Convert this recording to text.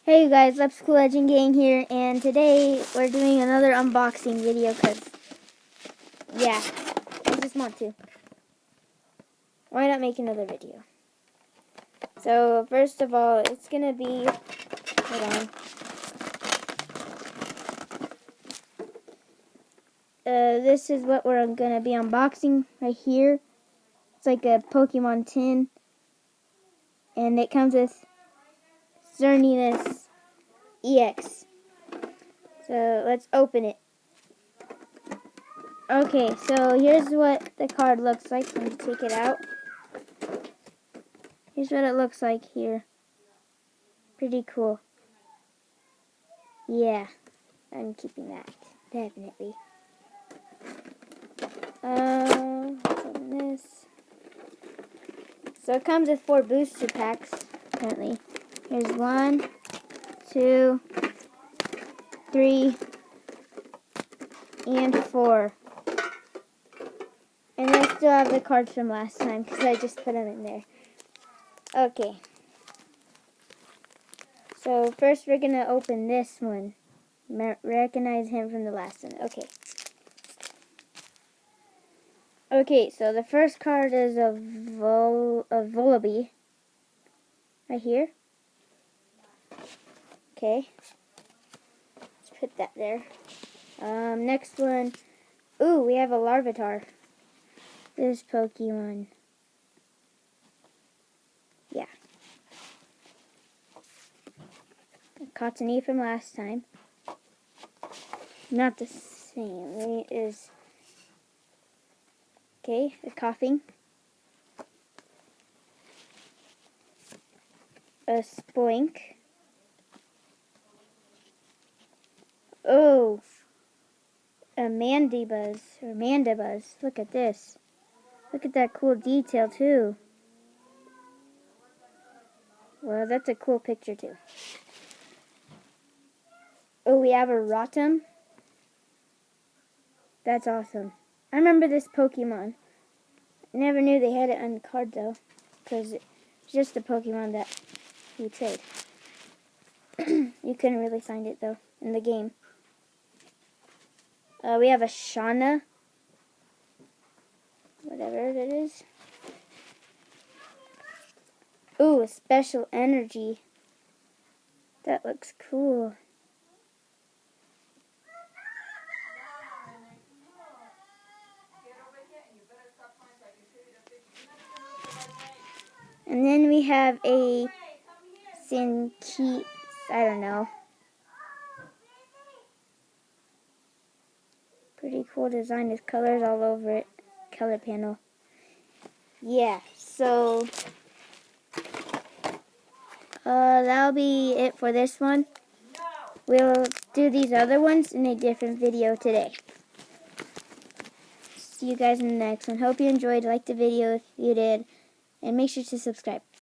Hey you guys, Leps Cool Legend Gang here, and today we're doing another unboxing video because, yeah, I just want to. Why not make another video? So, first of all, it's going to be, hold on. This is what we're going to be unboxing right here. It's like a Pokemon tin, and it comes with Xerneas EX. So let's open it. Okay, so here's what the card looks like. Let me take it out. Here's what it looks like here. Pretty cool. Yeah, I'm keeping that, definitely. Let's open this. So it comes with 4 booster packs, apparently. Here's 1, 2, 3, and 4. And I still have the cards from last time because I just put them in there. Okay. So first we're going to open this one. Recognize him from the last one. Okay. Okay, so the first card is a Volibee. Right here. Okay. Let's put that there. Next one. Ooh, we have a Larvitar. This Pokemon. Yeah. A Cottony from last time. Not the same. It is. Okay, a Coughing. A Spoink. Oh. A Mandibuzz. Or Mandibuzz. Look at this. Look at that cool detail too. Well, that's a cool picture too. Oh, we have a Rotom. That's awesome. I remember this Pokemon. I never knew they had it on the card though, because it's just a Pokemon that you trade. You couldn't really find it though in the game. We have a Shauna. Whatever it is. Ooh, a Special Energy. That looks cool. And then we have a Sinkeet, I don't know. Pretty cool design. There's colors all over it. Color panel. Yeah, so that'll be it for this one. We'll do these other ones in a different video today. See you guys in the next one. Hope you enjoyed. Like the video if you did. And make sure to subscribe.